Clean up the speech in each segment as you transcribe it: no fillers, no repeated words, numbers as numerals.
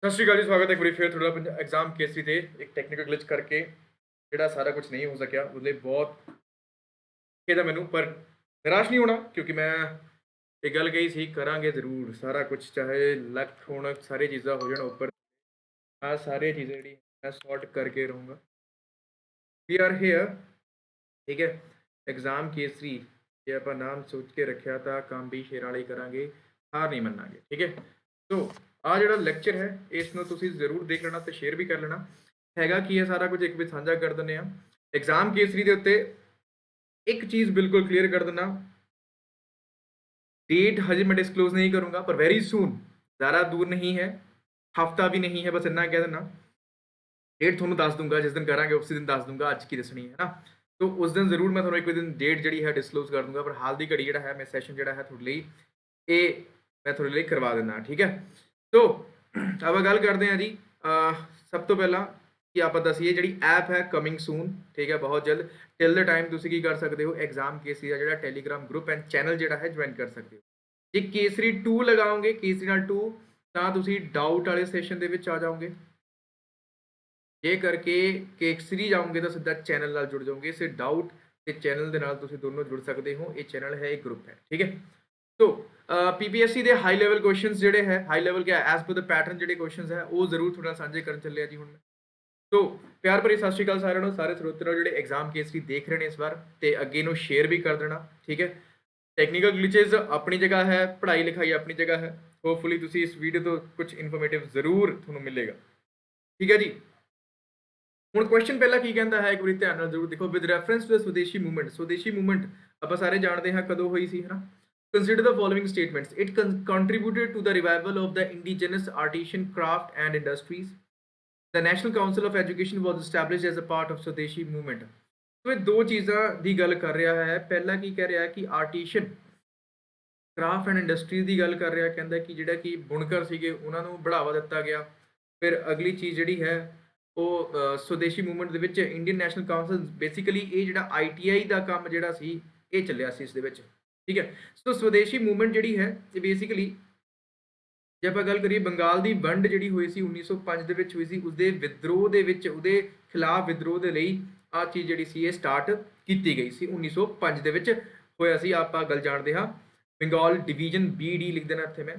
ਸਤਿ ਸ਼੍ਰੀ ਅਕਾਲ ਜੀ। ਸਵਾਗਤ ਹੈ ਇੱਕ ਵਾਰੀ ਫਿਰ ਤੁਹਾਡਾ ਐਗਜ਼ਾਮ ਕੇਸਰੀ ਤੇ ਇੱਕ ਟੈਕਨੀਕਲ ਗਲਿਚ ਕਰਕੇ ਜਿਹੜਾ ਸਾਰਾ ਕੁਝ ਨਹੀਂ ਹੋ ਸਕਿਆ ਉਹਦੇ ਲਈ ਬਹੁਤ ਖੇਦ ਹੈ ਮੈਨੂੰ, ਪਰ ਨਿਰਾਸ਼ ਨਹੀਂ ਹੋਣਾ ਕਿਉਂਕਿ ਮੈਂ ਇਹ ਗੱਲ ਕਹੀ ਸੀ ਕਰਾਂਗੇ ਜ਼ਰੂਰ ਸਾਰਾ ਕੁਝ, ਚਾਹੇ ਲੱਕ ਹੋਣ ਸਾਰੀ ਚੀਜ਼ਾਂ ਹੋ ਜਾਣ ਉੱਪਰ, ਆ ਸਾਰੀ ਚੀਜ਼ਾਂ ਜਿਹੜੀ ਮੈਂ ਸੌਰਟ ਕਰਕੇ ਰਹੂੰਗਾ। ਵੀ ਆਰ ਹੇਅਰ, ਠੀਕ ਹੈ। ਐਗਜ਼ਾਮ ਕੇਸਰੀ ਜੇ ਆਪਾਂ ਨਾਮ ਸੋਚ ਕੇ ਰੱਖਿਆ ਤਾਂ ਕੰਮ ਵੀ ਸ਼ੇਰਾਂ ਵਾਲੀ ਕਰਾਂਗੇ, ਹਾਰ ਨਹੀਂ ਮੰਨਾਂਗੇ, ਠੀਕ ਹੈ। ਸੋ ਆ ਜਿਹੜਾ ਲੈਕਚਰ ਹੈ ਇਸ ਨੂੰ ਤੁਸੀਂ ਜ਼ਰੂਰ ਦੇਖ ਲੈਣਾ ਤੇ ਸ਼ੇਅਰ ਵੀ ਕਰ ਲੈਣਾ। ਹੈਗਾ ਕੀ ਹੈ ਸਾਰਾ ਕੁਝ ਇੱਕ ਵੀ ਸਾਂਝਾ ਕਰ ਦਿੰਦੇ ਆ। ਐਗਜ਼ਾਮ ਕੇਸਰੀ ਦੇ ਉੱਤੇ ਇੱਕ ਚੀਜ਼ ਬਿਲਕੁਲ ਕਲੀਅਰ ਕਰ ਦਿੰਦਾ, डेट हजे मैं डिस्क्लोज नहीं करूंगा पर वेरी सून, ज़्यादा दूर नहीं है, हफ्ता भी नहीं है, बस इतना कह देना। डेट थोड़ा दस दूंगा जिस दिन करांगे उसी दिन दस दूंगा, अज की दसनी है ना, तो उस दिन जरूर मैं थोड़ा एक दिन डेट जी है डिस्क्लोज कर दूंगा, पर हाल की घड़ी जो है मैं सैशन जो है थोड़े लिए ये मैं थोड़े लिए करवा देना, ठीक है। तो अब गल करते हैं जी, सब तो पहला कि आप दसीए जी ऐप है कमिंग सून, ठीक है, बहुत जल्द। टिल द टाइम तुम की कर सकते हो एग्जाम केसरी का जो टैलीग्राम ग्रुप एंड चैनल जो है ज्वाइन कर सकते हो। जे केसरी 2 लगाओगे केसरी 2 तो डाउट वाले सैशन के आ जाओगे, जे करके केसरी जाओगे तो सीधा चैनल नाल जुड़ जाओगे, इस डाउट के चैनल के नाल तुसीं दोनों जुड़ सकते हो। ये चैनल है, एक ग्रुप है, ठीक है। तो पीपीएससी के हाई लेवल क्वेश्चंस जोड़े है, हाई लेवल क्या एज पर द पैटर्न जो क्वेश्चंस है वो जरूर थोड़ा साझे कर चले जी। हूँ तो प्यार भरी सत श्रीकाल सारे सारे स्रोतों जो एग्जाम केसरी देख रहे हैं इस बार, तो अगे नू शेयर भी कर देना, ठीक है। टैक्नीकल ग्लिचेज अपनी जगह है, पढ़ाई लिखाई अपनी जगह है। होपफुली तुसी इस वीडियो तो कुछ इन्फॉर्मेटिव जरूर थोड़ा मिलेगा, ठीक है जी। ਹੁਣ क्वेश्चन पहला की कहता है, एक बार ध्यान ਨਾਲ ਜ਼ਰੂਰ देखो, विद रेफरेंस टू स्वदेशी मूवमेंट, स्वदेशी मूवमेंट ਆਪਾਂ ਸਾਰੇ ਜਾਣਦੇ ਹਾਂ ਕਦੋਂ ਹੋਈ ਸੀ, ਹੈ ਨਾ। Consider the following statements. It contributed to the revival of the indigenous artisan craft and industries. The National Council of Education was established as a part of Swadeshi movement. तो ये दो चीज़ों की गल कर रहा है। पहला की कह रहा है कि आर्टिशन क्राफ्ट एंड इंडस्ट्रीज की गल कर रहा, कहता कि जिहड़ा कि बुणकर सीगे उन्हां नूं बढ़ावा दिता गया। फिर अगली चीज़ जिहड़ी है वो स्वदेशी मूवमेंट दे विच इंडियन नैशनल काउंसल, बेसिकली ये जिहड़ा ITI का काम जिहड़ा सी ये चलिया सी इस दे विच, ठीक है। सो स्वदेशी मूवमेंट जिहड़ी है ये बेसिकली जे आप गल करिए बंगाल की वंड जी हुई सी 1905 ਦੇ ਵਿੱਚ ਹੋਈ ਸੀ, ਉਸਦੇ ਵਿਦਰੋਹ ਦੇ ਵਿੱਚ ਉਹਦੇ ਖਿਲਾਫ ਵਿਦਰੋਹ ਦੇ ਲਈ ਆ ਚੀਜ਼ ਜਿਹੜੀ ਸੀ ਇਹ ਸਟਾਰਟ ਕੀਤੀ ਗਈ ਸੀ 1905 ਦੇ ਵਿੱਚ ਹੋਇਆ ਸੀ। ਆਪਾਂ ਗੱਲ ਜਾਣਦੇ ਹਾਂ ਬੰਗਾਲ डिवीजन BD लिख देना ਇੱਥੇ मैं,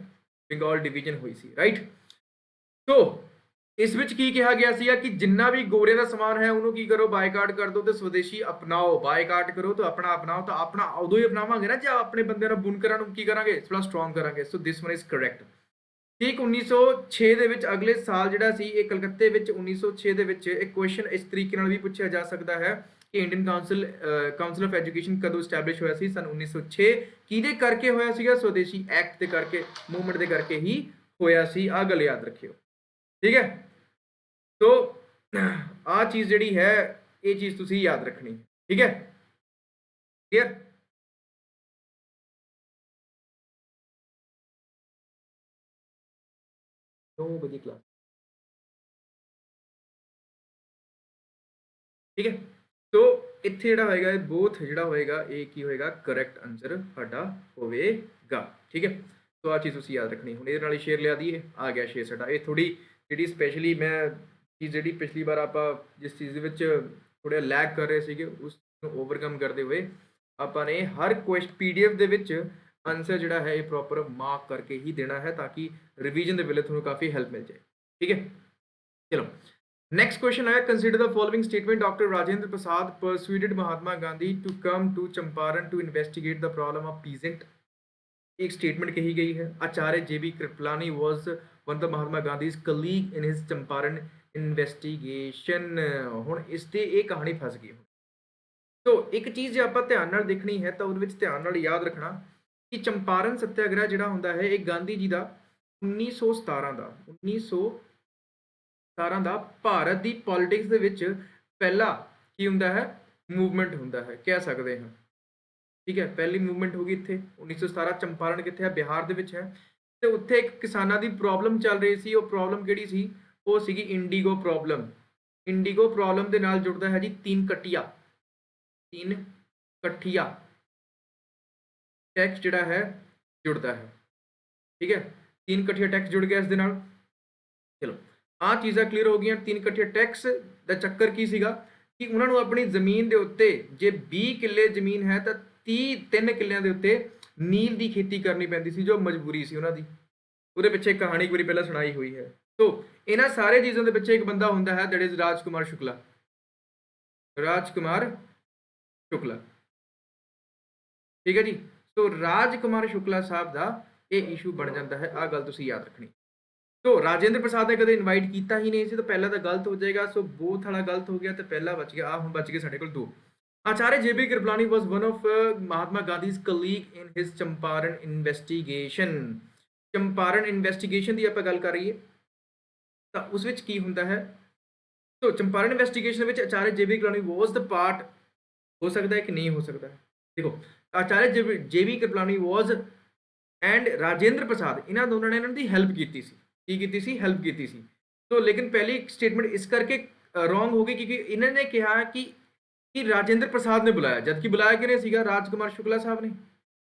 ਬੰਗਾਲ डिवीजन ਹੋਈ ਸੀ, ਰਾਈਟ। तो इस विच की कहा गया सीगा कि जिन्ना भी गोरे का समान है उन्होंने की करो बायकाट कर दो, तो स्वदेशी अपनाओ, बायकाट करो तो अपना अपनाओ, तो अपना उदों ही अपनावांगे ना जब अपने बंदे बुनकरां नूं की करांगे थोड़ा स्ट्रॉन्ग करांगे। So this one is correct, ठीक। 1906 ਦੇ ਵਿੱਚ ਅਗਲੇ ਸਾਲ ਜਿਹੜਾ ਸੀ ਇਹ ਕਲਕੱਤੇ ਵਿੱਚ 1906 ਦੇ ਵਿੱਚ ਇੱਕ ਕੁਐਸਚਨ ਇਸ ਤਰੀਕੇ ਨਾਲ ਵੀ ਪੁੱਛਿਆ ਜਾ ਸਕਦਾ ਹੈ ਕਿ ਇੰਡੀਅਨ ਕਾਉਂਸਲ ਆਫ ਐਜੂਕੇਸ਼ਨ ਕਦੋਂ ਸਟੈਬਲਿਸ਼ ਹੋਇਆ ਸੀ? ਸਨ 1906। ਕਿਹਦੇ ਕਰਕੇ ਹੋਇਆ ਸੀਗਾ? स्वदेशी एक्ट ਦੇ ਕਰਕੇ, मूवमेंट ਦੇ ਕਰਕੇ ਹੀ ਹੋਇਆ ਸੀ। ਆ ਗੱਲ याद रखियो, ठीक है। तो आ चीज़ ਜਿਹੜੀ है ये चीज़ ਤੁਸੀਂ याद रखनी, ठीक है, क्लियर। 9 बजे क्लास, ठीक है। तो ਇੱਥੇ ਜਿਹੜਾ ਹੋਏਗਾ ਬੋਥ ਜਿਹੜਾ ਹੋਏਗਾ ਇਹ ਕੀ ਹੋਏਗਾ? ਕਰੈਕਟ ਆਨਸਰ ਸਾਡਾ ਹੋਵੇਗਾ, ਠੀਕ ਹੈ। ਸੋ ਆ ਚੀਜ਼ ਤੁਸੀਂ ਯਾਦ ਰੱਖਣੀ। ਹੁਣ ਇਹਦੇ ਨਾਲ ਹੀ ਸ਼ੇਅਰ ਲਿਆ ਦੀਏ, ਆ ਗਿਆ ਸ਼ੇਅਰ ਸਾਡਾ। ਇਹ ਥੋੜੀ ਜਿਹੜੀ ਸਪੈਸ਼ਲੀ ਮੈਂ ਚੀਜ਼ ਜਿਹੜੀ ਪਿਛਲੀ ਵਾਰ ਆਪਾਂ ਜਿਸ ਚੀਜ਼ ਦੇ ਵਿੱਚ ਥੋੜਾ ਲੈਗ ਕਰ ਰਹੇ ਸੀਗੇ ਉਸ ਨੂੰ ਓਵਰਕਮ ਕਰਦੇ ਹੋਏ ਆਪਾਂ ਨੇ ਹਰ ਕੁਐਸਚਨ PDF ਦੇ ਵਿੱਚ ਆਨਸਰ ਜਿਹੜਾ ਹੈ ਇਹ ਪ੍ਰੋਪਰ ਮਾਰਕ ਕਰਕੇ ਹੀ ਦੇਣਾ ਹੈ ਤਾਂ ਕਿ ਰਿवीजन ਦੇ ਵੇਲੇ ਤੁਹਾਨੂੰ ਕਾਫੀ ਹੈਲਪ ਮਿਲ ਜਾਏ, ठीक है। चलो नेक्स्ट क्वेश्चन है, consider the following statement. Doctor Rajendra Prasad persuaded Mahatma Gandhi to come to Champaran to investigate the problem of peasant. एक स्टेटमेंट कही गई है। Acharya JB Kripalani was one of Mahatma Gandhi colleague in his Champaran investigation. हुण इसते एक कहानी फस गई। तो एक चीज़ जो आप ध्यान नाल देखनी है तो उहदे विच ध्यान नाल याद रखना कि चंपारण सत्याग्रह जिहड़ा हुंदा है ये गांधी जी का 1917 ਦਾ ਭਾਰਤ ਦੀ ਪੋਲਿਟਿਕਸ ਦੇ ਵਿੱਚ ਪਹਿਲਾ ਕੀ ਹੁੰਦਾ ਹੈ? मूवमेंट ਹੁੰਦਾ ਹੈ, ਕਹਿ ਸਕਦੇ ਹਾਂ, ठीक है। पहली मूवमेंट होगी इत्थे 1917। चंपारण कित्थे है? बिहार ਦੇ ਵਿੱਚ है। ਤੇ ਉੱਥੇ ਇੱਕ ਕਿਸਾਨਾਂ ਦੀ ਪ੍ਰੋਬਲਮ ਚੱਲ ਰਹੀ ਸੀ। ਉਹ ਪ੍ਰੋਬਲਮ ਕਿਹੜੀ ਸੀ? ਉਹ ਸੀਗੀ ਇੰਡੀਗੋ ਪ੍ਰੋਬਲਮ। ਇੰਡੀਗੋ ਪ੍ਰੋਬਲਮ ਦੇ ਨਾਲ ਜੁੜਦਾ ਹੈ ਜੀ तीन कटिया टैक्स ਜਿਹੜਾ ਹੈ जुड़ता है, ठीक है। तीन कटिया टैक्स जुड़ गया इस दे नाल। ਚਲੋ ਆਹ ਚੀਜ਼ਾਂ ਕਲੀਅਰ ਹੋ ਗਈਆਂ। 3 ਇਕੱਠੇ ਟੈਕਸ ਦਾ ਚੱਕਰ ਕੀ ਸੀਗਾ ਕਿ ਉਹਨਾਂ ਨੂੰ ਆਪਣੀ ਜ਼ਮੀਨ ਦੇ ਉੱਤੇ ਜੇ 20 ਕਿੱਲੇ ਜ਼ਮੀਨ ਹੈ ਤਾਂ 3 ਕਿੱਲਿਆਂ ਦੇ ਉੱਤੇ ਨੀਲ ਦੀ ਖੇਤੀ ਕਰਨੀ ਪੈਂਦੀ ਸੀ, ਜੋ ਮਜਬੂਰੀ ਸੀ ਉਹਨਾਂ ਦੀ। ਉਹਦੇ ਪਿੱਛੇ ਇੱਕ ਕਹਾਣੀ ਇੱਕ ਵਾਰੀ ਪਹਿਲਾਂ ਸੁਣਾਈ ਹੋਈ ਹੈ। तो ਇਹਨਾਂ ਸਾਰੇ ਚੀਜ਼ਾਂ ਦੇ ਪਿੱਛੇ ਇੱਕ ਬੰਦਾ ਹੁੰਦਾ ਹੈ, ਦੈਟ ਇਜ਼ ਰਾਜਕੁਮਾਰ ਸ਼ੁਕਲਾ। ਰਾਜਕੁਮਾਰ ਸ਼ੁਕਲਾ, ਠੀਕ ਹੈ ਜੀ। ਸੋ ਰਾਜਕੁਮਾਰ ਸ਼ੁਕਲਾ ਸਾਹਿਬ ਦਾ ਇਹ ਇਸ਼ੂ ਬਣ ਜਾਂਦਾ ਹੈ, ਆਹ ਗੱਲ ਤੁਸੀਂ ਯਾਦ ਰੱਖਣੀ। तो राजेंद्र प्रसाद ने कदे इनवाइट किया ही नहीं सी, तो पहला तो गलत हो जाएगा। सो बोथ वाला गलत हो गया, तो पहला बच गया। आ हुण बच गए साडे कोल 2। Acharya JB Kripalani was one of Mahatma Gandhi's colleague in his Champaran investigation. Champaran investigation की आपां गल कर रही है तो उस विच की हुंदा है। तो चंपारण इन्वेस्टिगेशन विच Acharya JB Kripalani was the part, हो सकता है कि नहीं हो सकता है। देखो Acharya JB Kripalani was and Rajendra Prasad, इन्हां दोनों ने इन्हां दी हेल्प कीती सी, हेल्प की सी। तो लेकिन पहली स्टेटमेंट इस करके रॉन्ग हो गई क्योंकि इन्होंने कहा कि राजेंद्र प्रसाद ने बुलाया, जबकि बुलाया किने सीगा, राजकुमार शुक्ला साहब ने।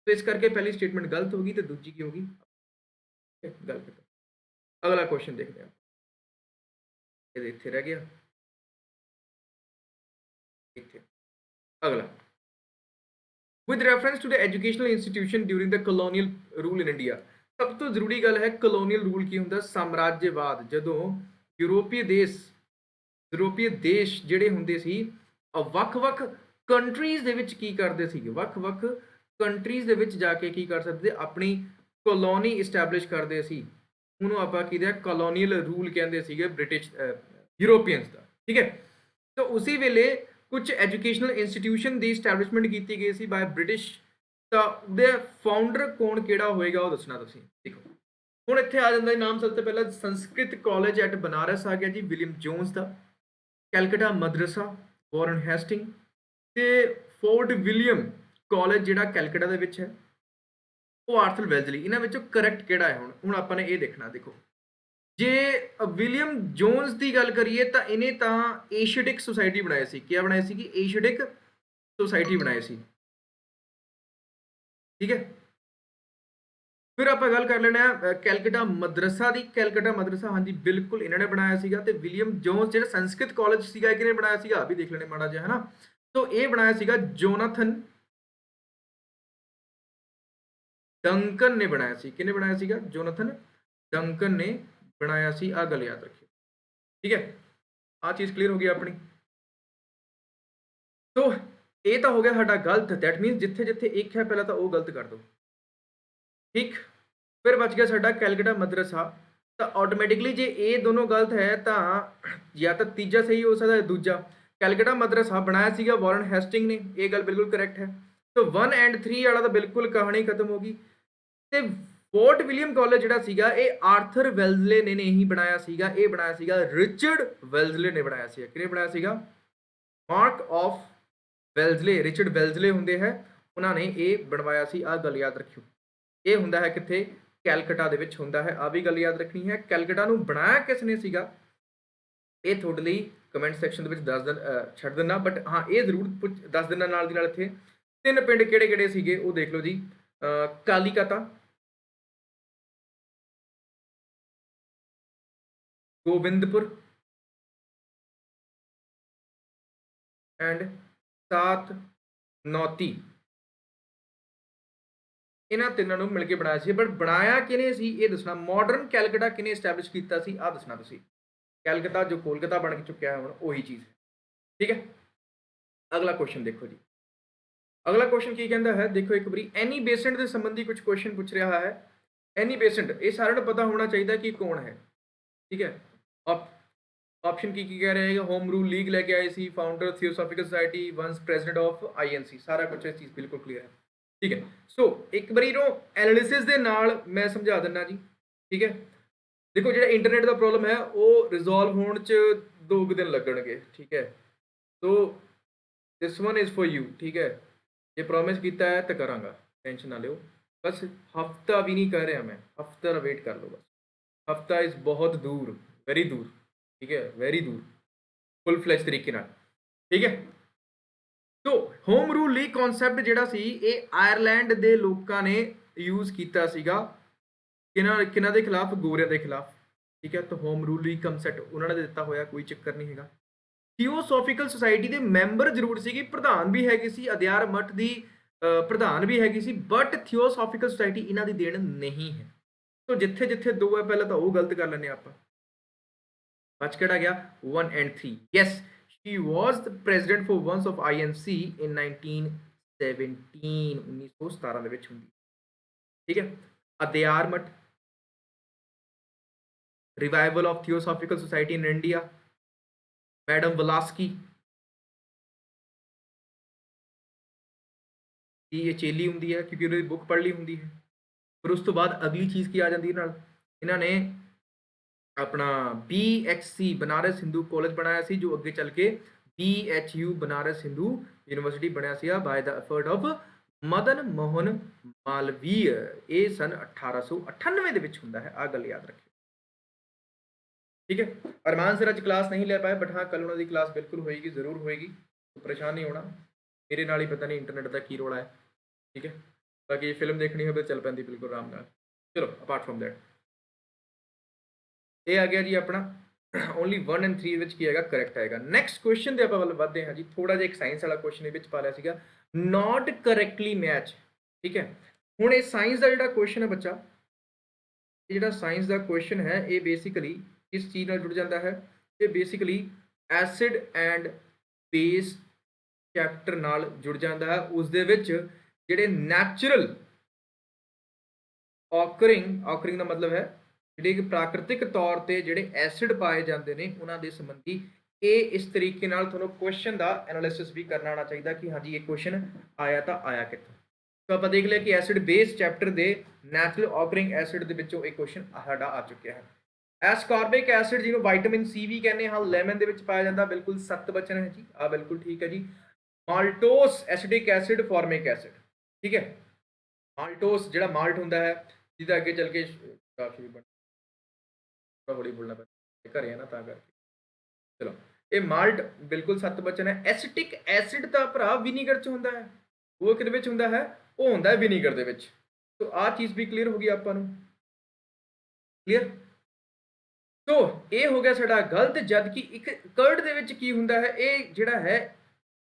तो इस करके पहली स्टेटमेंट गलत होगी, तो दूजी की होगी गलत। अगला क्वेश्चन देखते हैं, ये इत्थे रह गया, इत्थे अगला। With reference to the educational institution during the colonial rule in India, ਸਭ ਤੋਂ ਜ਼ਰੂਰੀ ਗੱਲ ਹੈ ਕਲੋਨੀਅਲ ਰੂਲ ਕੀ ਹੁੰਦਾ, ਸਾਮਰਾਜਯਵਾਦ। ਜਦੋਂ ਯੂਰੋਪੀय ਦੇਸ਼ ਜਿਹੜੇ ਹੁੰਦੇ ਸੀ ਵੱਖ-ਵੱਖ ਕੰਟਰੀਜ਼ ਦੇ ਵਿੱਚ ਕੀ ਕਰਦੇ ਸੀਗੇ, ਵੱਖ-ਵੱਖ ਕੰਟਰੀਜ਼ ਦੇ ਵਿੱਚ ਜਾ ਕੇ ਕੀ ਕਰ ਸਕਦੇ, ਆਪਣੀ ਕਲੋਨੀ ਇਸਟੈਬਲਿਸ਼ ਕਰਦੇ ਸੀ। ਉਹਨੂੰ ਆਪਾਂ ਕੀ ਦਾ ਕਲੋਨੀਅਲ ਰੂਲ ਕਹਿੰਦੇ ਸੀਗੇ, ਬ੍ਰਿਟਿਸ਼ ਯੂਰੋਪੀਅਨਸ ਦਾ, ਠੀਕ ਹੈ। ਤਾਂ ਉਸੇ ਵੇਲੇ ਕੁਝ ਐਜੂਕੇਸ਼ਨਲ ਇੰਸਟੀਟਿਊਸ਼ਨ ਦੀ ਇਸਟੈਬਲਿਸ਼ਮੈਂਟ ਕੀਤੀ ਗਈ ਸੀ ਬਾय ਬ੍ਰਿਟਿਸ਼। ਤਾਂ ਉਹਦੇ ਫਾਊਂਡਰ ਕੌਣ ਕਿਹੜਾ ਹੋਏਗਾ ਉਹ ਦੱਸਣਾ ਤੁਸੀਂ। ਦੇਖੋ ਹੁਣ ਇੱਥੇ ਆ ਜਾਂਦਾ ਨਾਮ, ਸਭ ਤੋਂ ਪਹਿਲਾਂ ਸੰਸਕ੍ਰਿਤ ਕਾਲਜ ਐਟ ਬਨਾਰਸ ਆ ਗਿਆ ਜੀ, ਵਿਲੀਅਮ ਜੋਨਸ ਦਾ। ਕੈਲਕਟਾ ਮਦਰਸਾ, ਵਾਰਨ ਹੈਸਟਿੰਗ, ਤੇ ਫੋਰਟ ਵਿਲੀਅਮ ਕਾਲਜ ਜਿਹੜਾ ਕੈਲਕਟਾ ਦੇ ਵਿੱਚ ਹੈ, ਉਹ ਆਰਥਰ ਵੈਲਜ਼ਲੀ। ਇਹਨਾਂ ਵਿੱਚੋਂ ਕਰੈਕਟ ਕਿਹੜਾ ਹੈ? ਹੁਣ ਆਪਾਂ ਨੇ ਇਹ ਦੇਖਣਾ। ਦੇਖੋ ਜੇ ਵਿਲੀਅਮ ਜੋਨਸ ਦੀ ਗੱਲ ਕਰੀਏ ਤਾਂ ਇਹਨੇ ਤਾਂ ਏਸ਼ੀਅਟਿਕ ਸੁਸਾਇਟੀ ਬਣਾਈ ਸੀ। ਕੀ ਬਣਾਈ ਸੀ? ਕਿ ਏਸ਼ੀਅਟਿਕ ਸੁਸਾਇਟੀ ਬਣਾਈ ਸੀ, ठीक है। फिर आप गल कर लेना कैलकटा मदरसा की। कैलकटा मदरसा हाँ जी बिल्कुल इन्होंने बनाया सीगा। ते विलियम जोन्स जो संस्कृत कॉलेज सीगा किने बनाया सीगा, भी देख लेने माड़ा जिहा है ना। तो ये बनाया सीगा जोनाथन डंकन ने बनाया सी। किने बनाया सीगा? जोनाथन डंकन ने बनाया सी। आ गल याद रखियो, ठीक है। आ चीज़ क्लीयर हो गई अपनी। तो ये तो हो गया साडा गलत। दैट मीनस जिथे जिथे एक है पहला तो वो गलत कर दो, ठीक। फिर बच गया साडा कैलकटा मदरसा। तो ऑटोमैटिकली जे ये दोनों गलत है तो या तो तीजा सही हो सकता है, दूजा। कैलकटा मदरसा बनाया सीगा वॉरेन हेस्टिंग ने, ये गल बिल्कुल करैक्ट है। तो 1 और 3 वाला तो बिल्कुल कहानी खत्म होगी। तो फोर्ट विलियम कॉलेज जिहड़ा सीगा ये आर्थर वेल्जले ने नहीं बनाया सीगा, ये बनाया सीगा रिचर्ड वेल्जले ने बनाया सीगा। किहने बनाया सीगा? मार्क ऑफ वेल्जले, रिचर्ड वेल्जले हुंदे है, उन्होंने ये बनवाया सी। आ गल याद रखियो। ये हुंदा है कित्थे? कैलकटा दे विच हुंदा है। आ भी गल याद रखनी है। कैलकटा नूं बनाया किसने सीगा ये तुहाडे लई कमेंट सैक्शन दे विच दस दिन छड्ड देना, बट हाँ ये जरूर दस देना नाल दी नाल इत्थे 3 पिंड किहड़े-किहड़े सीगे वो देख लो जी। कालीकता, गोबिंदपुर एंड सात नौती, इन्हां तिन्नां नूं मिल के बनाया सी। बट बनाया किने सी ये दसना। मॉडर्न कैलकटा किने एस्टैबलिश कीता सी आ दसना तुसीं। कैलकटा जो कोलकाता बन चुका है हुण उही चीज़, ठीक है। अगला क्वेश्चन देखो जी। अगला क्वेश्चन की कहता है, देखो एक बारी एनी बेसेंट के संबंधी कुछ क्वेश्चन पूछ रहा है। एनी बेसेंट ये सारे पता होना चाहिए कि कौन है, ठीक है। ऑप्शन की कह रहे हैं? होम रूल लीग लेके आए सी, founder Theosophical Society, once president of INC, सारा कुछ इस चीज़ बिल्कुल क्लीयर है, ठीक है। सो एक बारी नो एनालिसिस के नाल मैं समझा दिना जी, ठीक है। देखो जो इंटरनेट का प्रॉब्लम है वो रिजॉल्व होने च 2 दिन लगणगे, ठीक है। तो this one is for you, ठीक है। ये प्रॉमिस किया है तो करांगा, टेंशन ना लो। बस हफ्ता भी नहीं कर रहा मैं, हफ्ता वेट कर लो बस। हफ्ता इज़ बहुत दूर, वेरी दूर, ठीक है, वेरी दूर, फुल फ्लैश तरीके नाल, ठीक है। तो होम रूल लीग कॉन्सैप्ट जिहड़ा सी ये आयरलैंड के लोगों ने यूज़ किया सीगा। किन्हां दे खिलाफ? गोरियां दे खिलाफ, ठीक है। तो होम रूल ही कम सेट उन्होंने दिता होया, कोई चक्कर नहीं हैगा। थियोसॉफिकल सोसाइटी ਦੇ ਮੈਂਬਰ ਜ਼ਰੂਰ ਸੀਗੀ, ਪ੍ਰਧਾਨ ਵੀ ਹੈਗੀ ਸੀ, ਅਦਿਆਰ ਮਠ ਦੀ ਪ੍ਰਧਾਨ ਵੀ ਹੈਗੀ ਸੀ, ਬਟ ਥਿयोसॉफिकल सोसाइटी ਇਹਨਾਂ ਦੀ ਦੇਣ ਨਹੀਂ ਹੈ। तो जिथे जिथे दो है पहले तो वो गलत कर लेने आप। बच केड़ा गया 1 and 3। Yes, she was the president for once of INC in 1917 1917 ਦੇ ਵਿੱਚ ਹੁੰਦੀ। ठीक है। अदयार मठ, revival of Theosophical Society in India, madam Blavatsky की ये चेली होंगी है क्योंकि उन्होंने बुक पढ़ ली होंगी है। फिर उस तो बाद अगली चीज़ की आ जाती है, इन्होंने अपना BHC बनारस हिंदू कॉलेज बनाया सी, जो अगे चल के BHU बनारस हिंदू यूनिवर्सिटी बनया सी by the effort of Madan Mohan Malviya. ये सन 1898 ਦੇ ਵਿੱਚ ਹੁੰਦਾ है, आ गल याद रखियो। ठीक है। अरमान सर अज क्लास नहीं ले पाए, बट हाँ कल उन्होंने क्लास बिल्कुल होएगी, जरूर होएगी, तो परेशान नहीं होना। मेरे नाल ही पता नहीं इंटरनेट का की रोला है। ठीक है। बाकी फिल्म देखनी हो तो चल पैंदी बिल्कुल आराम नाल। चलो अपार्ट फ्रॉम दैट ये आ गया जी अपना ओनली 1 and 3 ਵਿੱਚ ਕੀ ਹੈਗਾ ਕਰੈਕਟ ਆਏਗਾ। ਨੈਕਸਟ ਕੁਐਸਚਨ ਦੇ ਆਪਾਂ ਵੱਲ ਵਧਦੇ ਹਾਂ ਜੀ। ਥੋੜਾ ਜਿਹਾ ਇੱਕ ਸਾਇੰਸ ਵਾਲਾ ਕੁਐਸਚਨ ਇਹ ਵਿੱਚ ਪਾ ਲਿਆ ਸੀਗਾ, ਨਾਟ ਕਰੈਕਟਲੀ ਮੈਚ। ਠੀਕ ਹੈ। ਹੁਣ ਇਹ ਸਾਇੰਸ ਦਾ ਜਿਹੜਾ ਕੁਐਸਚਨ ਹੈ ਬੱਚਾ, ਇਹ ਜਿਹੜਾ ਸਾਇੰਸ ਦਾ ਕੁਐਸਚਨ ਹੈ ਇਹ ਬੇਸਿਕਲੀ ਕਿਸ ਚੀਜ਼ ਨਾਲ ਜੁੜ ਜਾਂਦਾ ਹੈ? ਇਹ basically acid and base chapter ਨਾਲ ਜੁੜ ਜਾਂਦਾ ਹੈ। ਉਸ ਦੇ ਵਿੱਚ ਜਿਹੜੇ ਨੈਚੁਰਲ ऑकरिंग का मतलब है ਜਿਹੜੇ ਕਿ ਪ੍ਰਾਕ੍ਰਿਤਿਕ ਤੌਰ ਤੇ ਜਿਹੜੇ ਐਸਿਡ ਪਾਏ ਜਾਂਦੇ ਨੇ ਉਹਨਾਂ ਦੇ ਸੰਬੰਧੀ ਇਹ ਇਸ ਤਰੀਕੇ ਨਾਲ ਤੁਹਾਨੂੰ ਕੁਐਸਚਨ ਦਾ ਐਨਾਲਿਸਿਸ ਵੀ ਕਰਨਾ ਆਉਣਾ ਚਾਹੀਦਾ ਕਿ ਹਾਂਜੀ ਇਹ ਕੁਐਸਚਨ ਆਇਆ ਤਾਂ ਆਇਆ ਕਿੱਥੋਂ। तो ਆਪਾਂ ਦੇਖ ਲਿਆ ਕਿ ਐਸਿਡ ਬੇਸ ਚੈਪਟਰ ਦੇ ਨੈਚੁਰਲ ऑकरिंग ਐਸਿਡ ਦੇ ਵਿੱਚੋਂ ਇਹ ਕੁਐਸਚਨ ਸਾਡਾ ਆ ਚੁੱਕਿਆ ਹੈ। ਐਸਕॉर्बिक ਐਸਿਡ ਜਿਹਨੂੰ ਵਿਟਾਮਿਨ ਸੀ ਵੀ ਕਹਿੰਦੇ ਹਾਂ, ਲੈਮਨ ਦੇ ਵਿੱਚ ਪਾਇਆ ਜਾਂਦਾ, ਬਿਲਕੁਲ ਸਖਤ ਬਚਨ ਹੈ ਜੀ, ਆ ਬਿਲਕੁਲ ਠੀਕ ਹੈ ਜੀ। ਮਾਲਟੋਸ ਐਸਿਡਿਕ ਐਸਿਡ, ਫਾਰਮਿਕ ਐਸਿਡ। ਠੀਕ ਹੈ। माल्टोस ਜਿਹੜਾ माल्ट ਹੁੰਦਾ है ਜਿਹਦਾ ਅੱਗੇ ਚੱਲ ਕੇ ਕਾਫੀ ਵੀ ਬੜਾ ਹੌਲੀ ਬੋਲਣਾ ਪੈਂਦਾ ਘਰੇ ਹੈ ਨਾ ਤਾਂ ਕਰਕੇ। ਚਲੋ ਇਹ ਮਾਲਟ ਬਿਲਕੁਲ ਸੱਤ ਬਚਨ ਹੈ। ਐਸਿਟਿਕ ਐਸਿਡ ਤਾਂ ਭਰਾ ਵਿਨੀਗਰ ਚ ਹੁੰਦਾ ਹੈ, ਉਹ ਕਿਹਦੇ ਵਿੱਚ ਹੁੰਦਾ ਹੈ? ਉਹ ਹੁੰਦਾ ਹੈ ਵਿਨੀਗਰ ਦੇ ਵਿੱਚ। तो आ चीज़ भी क्लीयर होगी आपां नूं, क्लीयर। तो ये हो गया साडा गलत, जबकि एक कर्ड दे विच की हुंदा है, ये जिहड़ा है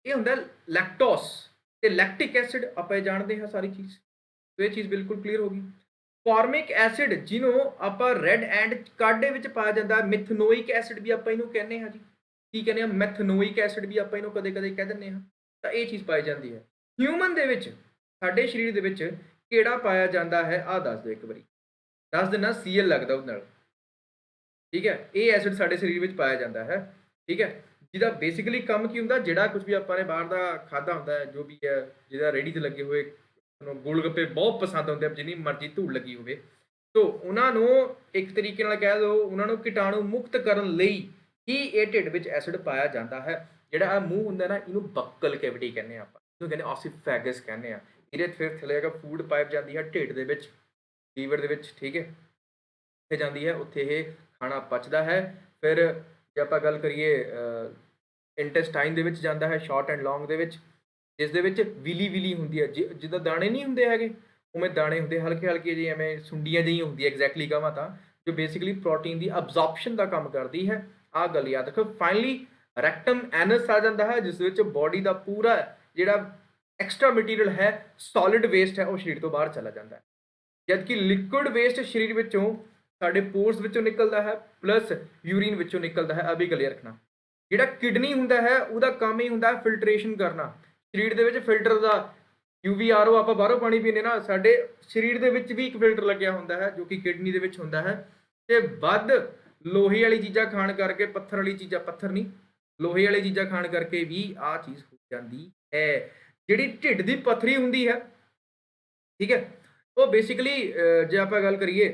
ये हुंदा लैक्टोस ते लैक्टिक एसिड, आपां जानते हैं सारी चीज़। तो ये चीज़ बिल्कुल क्लीयर होगी। फॉर्मिक एसिड जिन्हों आपां रेड एंड काढ़े विच पाया जाता है, मिथनोइक एसिड भी आपां इहनूं कहने हैं जी, की कहने हैं? मैथनोइक एसिड भी आपां इहनूं कदे कदे कह दिंदे हां। तो ये चीज़ पाई जाती है। ह्यूमन दे विच साडे शरीर दे विच ਕਿਹੜਾ ਪਾਇਆ ਜਾਂਦਾ ਹੈ? ਆ ਦੱਸ ਦਿਓ ਇੱਕ ਵਾਰੀ, ਦੱਸ ਦੇਣਾ। Cl ਲੱਗਦਾ ਉਹਦੇ ਨਾਲ। ਠੀਕ ਹੈ। ਇਹ ਐਸਿਡ ਸਾਡੇ ਸਰੀਰ ਵਿੱਚ ਪਾਇਆ ਜਾਂਦਾ ਹੈ। ਠੀਕ ਹੈ। ਜਿਹਦਾ ਬੇਸਿਕਲੀ ਕੰਮ ਕੀ ਹੁੰਦਾ? ਜਿਹੜਾ ਕੁਝ ਵੀ ਆਪਾਂ ਨੇ ਬਾਹਰ ਦਾ ਖਾਦਾ ਹੁੰਦਾ ਹੈ, ਜੋ ਵੀ ਹੈ, ਜਿਹਦਾ ਰੇਹੜੀ ਤੇ ਲੱਗੇ ਹੋਏ ਤੁਹਾਨੂੰ ਗੋਲ ਗੱਪੇ ਬਹੁਤ ਪਸੰਦ ਆਉਂਦੇ ਆ, ਜਿੰਨੀ ਮਰਜ਼ੀ ਧੂੜ ਲੱਗੀ ਹੋਵੇ, तो ਉਹਨਾਂ ਨੂੰ ਇੱਕ ਤਰੀਕੇ ਨਾਲ ਕਹਿ ਦਿਓ ਉਹਨਾਂ ਨੂੰ ਕੀਟਾਣੂ ਮੁਕਤ ਕਰਨ ਲਈ ਹੀ ਇਹ ਢਿੱਡ ਵਿੱਚ ਐਸਿਡ ਪਾਇਆ ਜਾਂਦਾ ਹੈ। ਜਿਹੜਾ ਆ ਮੂੰਹ ਹੁੰਦਾ ਨਾ, ਇਹਨੂੰ ਬਕਲ ਕੈਵਿਟੀ ਕਹਿੰਦੇ ਆ, ਆਪਾਂ ਇਹਨੂੰ ਕਹਿੰਦੇ ਆਸੀਫੈਗਸ ਕਹਿੰਦੇ ਆ। ਇਹਦੇ ਫਿਰ ਥੱਲੇ ਹੈਗਾ ਫੂਡ ਪਾਈਪ ਜਾਂਦੀ ਹੈ ਢਿੱਡ ਦੇ ਵਿੱਚ, ਲੀਵਰ ਦੇ ਵਿੱਚ। ਠੀਕ ਹੈ। ਉੱਥੇ ਜਾਂਦੀ ਹੈ, ਉੱਥੇ ਇਹ ਖਾਣਾ ਪਚਦਾ ਹੈ। ਫਿਰ ਜੇ ਆਪਾਂ ਗੱਲ ਕਰੀਏ ਇੰਟੈਸਟਾਈਨ ਦੇ ਵਿੱਚ ਜਾਂਦਾ ਹੈ, ਸ਼ਾਰਟ ਐਂਡ ਲੌਂਗ ਦੇ ਵਿੱਚ, ਜਿਸ ਦੇ ਵਿੱਚ ਵਿਲੀ ਹੁੰਦੀ ਹੈ, ਜਿੱਦਾਂ ਦਾਣੇ ਨਹੀਂ ਹੁੰਦੇ ਹੈਗੇ ਉਵੇਂ ਦਾਣੇ ਹੁੰਦੇ ਹਲਕੇ ਹਲਕੇ ਜਿਹੇ, ਐਵੇਂ ਸੁੰਡੀਆਂ ਜਿਹੀਆਂ ਹੁੰਦੀਆਂ ਐਗਜ਼ੈਕਟਲੀ ਕਹਾਂ ਤਾਂ, ਜੋ ਬੇਸਿਕਲੀ ਪ੍ਰੋਟੀਨ ਦੀ ਅਬਜ਼ੌਰਪਸ਼ਨ ਦਾ ਕੰਮ ਕਰਦੀ ਹੈ। ਆਹ ਗੱਲ ਯਾਦ ਰੱਖੋ। ਫਾਈਨਲੀ ਰੈਕਟਮ ਐਨਸ ਆ ਜਾਂਦਾ ਹੈ, ਜਿਸ ਵਿੱਚ ਬੋਡੀ ਦਾ ਪੂਰਾ ਜਿਹੜਾ एक्स्ट्रा मटीरियल है, सॉलिड वेस्ट है, वो शरीर तो बाहर चला जाता है। जबकि लिक्विड वेस्ट शरीर विचों साडे पोर्स विचों निकलता है, प्लस यूरीन विचों निकलता है। अभी क्लीयर रखना। जिहड़ा किडनी हुंदा है उहदा काम ही हुंदा है फिल्ट्रेशन करना। शरीर दे विच फिल्टर दा UV RO आपां बाहरों पानी पीने ना, साडे शरीर दे विच भी एक फिल्टर लग्या हुंदा है, जो कि किडनी दे विच हुंदा है। ते वध लोहे वाली चीज़ां खाण करके, पत्थर वाली चीज़ां, पत्थर नहीं लोहे वाली चीज़ां खाण करके भी आ चीज़ हो जाती है। ਜਿਹੜੀ ਢਿੱਡ ਦੀ ਪੱਥਰੀ ਹੁੰਦੀ ਹੈ, ਠੀਕ ਹੈ, ਉਹ ਬੇਸਿਕਲੀ ਜੇ ਆਪਾਂ ਗੱਲ ਕਰੀਏ